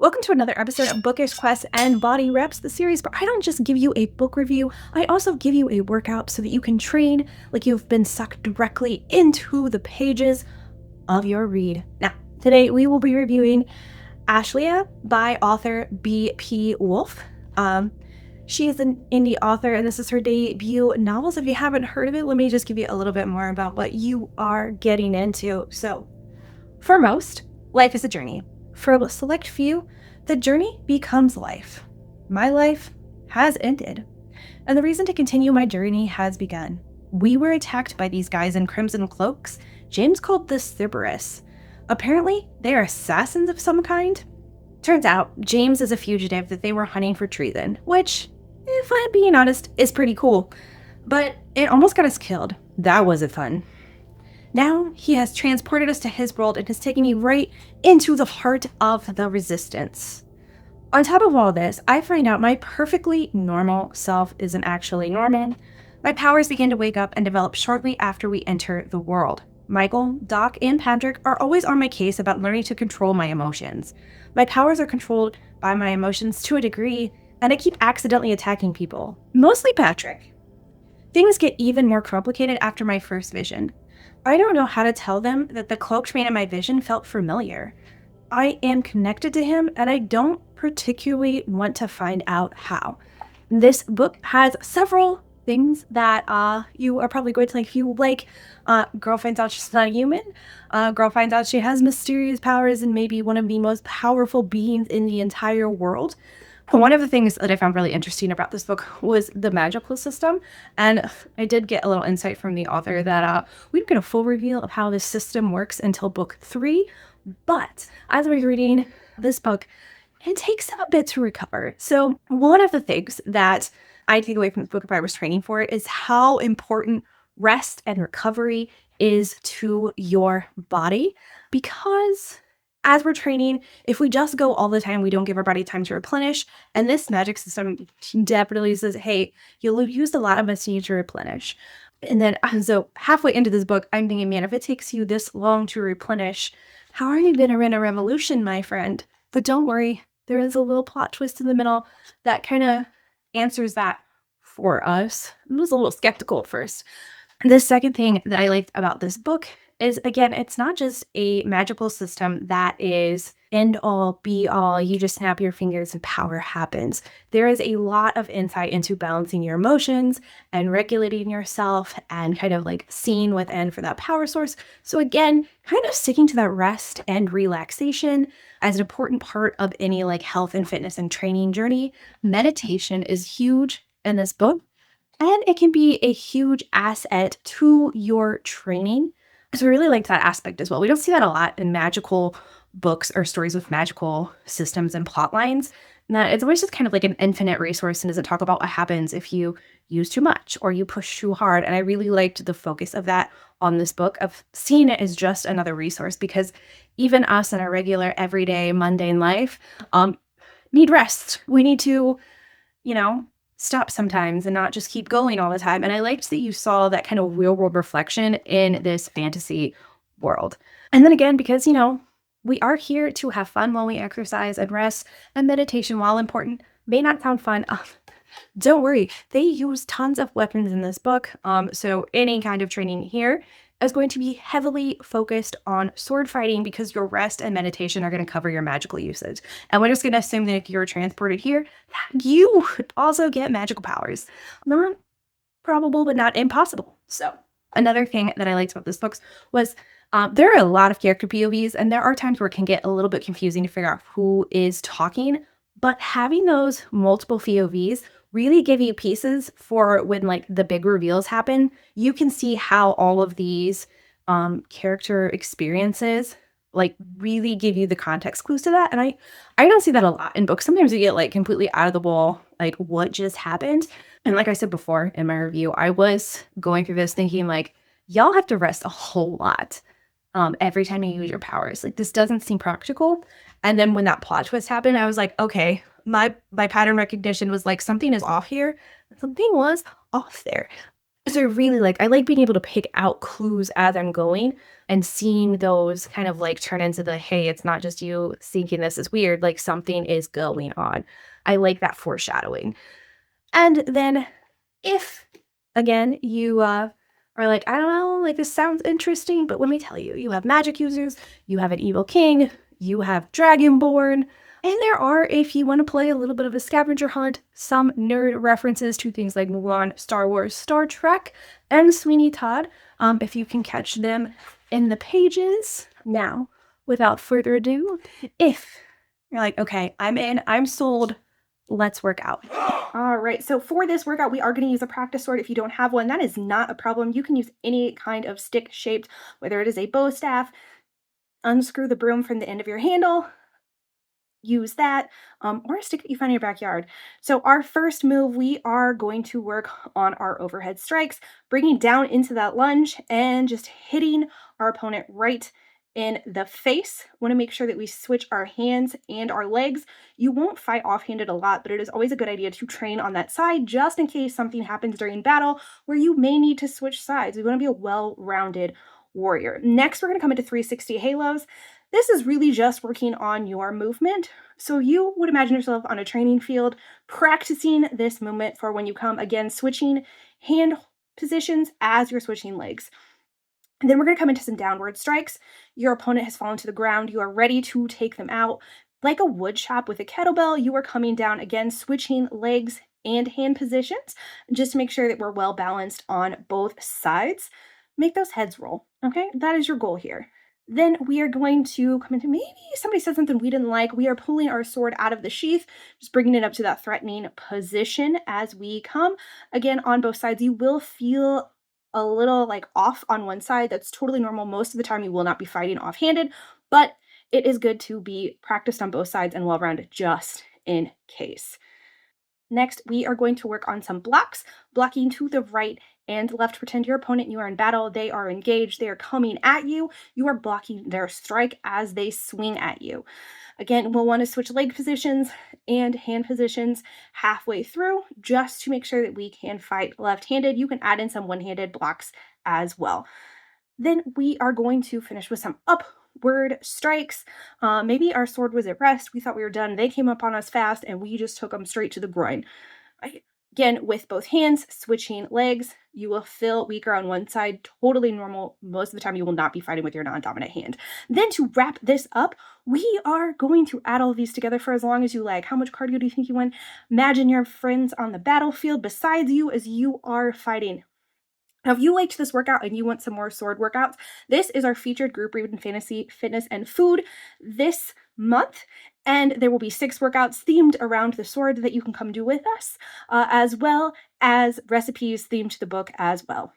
Welcome to another episode of Bookish Quest and Body Reps, the series where I don't just give you a book review, I also give you a workout so that you can train like you've been sucked directly into the pages of your read. Now, today we will be reviewing Ashealia by author B.P. Wolf. She is an indie author, and this is her debut novel. So if you haven't heard of it, let me just give you a little bit more about what you are getting into. So, for most, life is a journey. For a select few, the journey becomes life. My life has ended, and the reason to continue my journey has begun. We were attacked by these guys in crimson cloaks. James called this Cerberus. Apparently, they are assassins of some kind. Turns out, James is a fugitive that they were hunting for treason, which, if I'm being honest, is pretty cool. But it almost got us killed. That wasn't fun. Now, he has transported us to his world and has taken me right into the heart of the resistance. On top of all this, I find out my perfectly normal self isn't actually normal. My powers begin to wake up and develop shortly after we enter the world. Michael, Doc, and Patrick are always on my case about learning to control my emotions. My powers are controlled by my emotions to a degree, and I keep accidentally attacking people. Mostly Patrick. Things get even more complicated after my first vision. I don't know how to tell them that the cloaked man in my vision felt familiar. I am connected to him, and I don't particularly want to find out how. This book has several things that you are probably going to like. If you like, girl finds out she's not a human. Girl finds out she has mysterious powers and maybe one of the most powerful beings in the entire world. One of the things that I found really interesting about this book was the magical system, and I did get a little insight from the author that we don't get a full reveal of how this system works until book 3, but as I was reading this book, it takes a bit to recover. So one of the things that I take away from this book if I was training for it is how important rest and recovery is to your body, because as we're training, if we just go all the time, we don't give our body time to replenish. And this magic system definitely says, hey, you'll use a lot of us need to replenish. And then, so halfway into this book, I'm thinking, man, if it takes you this long to replenish, how are you going to run a revolution, my friend? But don't worry, there is a little plot twist in the middle that kind of answers that for us. I was a little skeptical at first. The second thing that I liked about this book is, again, it's not just a magical system that is end all be all, you just snap your fingers and power happens. There is a lot of insight into balancing your emotions and regulating yourself and kind of like seeing within for that power source. So again, kind of sticking to that rest and relaxation as an important part of any like health and fitness and training journey. Meditation is huge in this book, and it can be a huge asset to your training. So I really liked that aspect as well. We don't see that a lot in magical books or stories with magical systems and plot lines. And that it's always just kind of like an infinite resource and doesn't talk about what happens if you use too much or you push too hard. And I really liked the focus of that on this book, of seeing it as just another resource, because even us in our regular, everyday, mundane life need rest. We need to, stop sometimes and not just keep going all the time. And I liked that you saw that kind of real world reflection in this fantasy world. And then again, because, we are here to have fun while we exercise and rest, and meditation, while important, may not sound fun. Don't worry. They use tons of weapons in this book. So any kind of training here is going to be heavily focused on sword fighting, because your rest and meditation are going to cover your magical usage. And we're just going to assume that if you're transported here, that you would also get magical powers. Not probable, but not impossible. So another thing that I liked about this book was there are a lot of character POVs, and there are times where it can get a little bit confusing to figure out who is talking. But having those multiple POVs really give you pieces for when like the big reveals happen. You can see how all of these character experiences like really give you the context clues to that. And I don't see that a lot in books. Sometimes you get like completely out of the wall, like what just happened. And like I said before in my review, I was going through this thinking like, y'all have to rest a whole lot every time you use your powers. Like this doesn't seem practical. And then when that plot twist happened, I was like, okay, my pattern recognition was like, something is off here. Something was off there. So I like being able to pick out clues as I'm going and seeing those kind of like turn into the, hey, it's not just you thinking this is weird, like something is going on. I like that foreshadowing. And then if again you are like, I don't know, like this sounds interesting, but let me tell you, you have magic users, you have an evil king, you have dragonborn, and there are, if you want to play a little bit of a scavenger hunt, some nerd references to things like Mulan, Star Wars, Star Trek, and Sweeney Todd, if you can catch them in the pages. Now, without further ado, if you're like, okay, I'm in, I'm sold, let's work out. All right, so for this workout, we are going to use a practice sword. If you don't have one, that is not a problem. You can use any kind of stick shaped, whether it is a bow staff, unscrew the broom from the end of your handle, use that, or a stick that you find in your backyard. So our first move, we are going to work on our overhead strikes, bringing down into that lunge and just hitting our opponent right in the face. Want to make sure that we switch our hands and our legs. You won't fight offhanded a lot, but it is always a good idea to train on that side just in case something happens during battle where you may need to switch sides. We want to be a well-rounded warrior. Next, we're going to come into 360 halos. This is really just working on your movement. So you would imagine yourself on a training field practicing this movement for when you come, again, switching hand positions as you're switching legs. And then we're going to come into some downward strikes. Your opponent has fallen to the ground. You are ready to take them out. Like a wood chop with a kettlebell, you are coming down, again, switching legs and hand positions just to make sure that we're well balanced on both sides. Make those heads roll, okay? That is your goal here. Then we are going to come into, maybe somebody said something we didn't like. We are pulling our sword out of the sheath, just bringing it up to that threatening position as we come. Again, on both sides, you will feel a little like off on one side. That's totally normal. Most of the time, you will not be fighting offhanded, but it is good to be practiced on both sides and well-rounded just in case. Next, we are going to work on some blocks, blocking to the right and left. Pretend your opponent, you are in battle, they are engaged, they are coming at you. You are blocking their strike as they swing at you. Again, we'll want to switch leg positions and hand positions halfway through just to make sure that we can fight left-handed. You can add in some one-handed blocks as well. Then we are going to finish with some upward strikes. Maybe our sword was at rest. We thought we were done. They came up on us fast and we just took them straight to the groin. Again, with both hands, switching legs, you will feel weaker on one side. Totally normal. Most of the time, you will not be fighting with your non-dominant hand. Then to wrap this up, we are going to add all of these together for as long as you like. How much cardio do you think you want? Imagine your friends on the battlefield besides you as you are fighting. Now, if you liked this workout and you want some more sword workouts, this is our featured group read in fantasy, fitness, and food this month. And there will be 6 workouts themed around the sword that you can come do with us, as well as recipes themed to the book as well.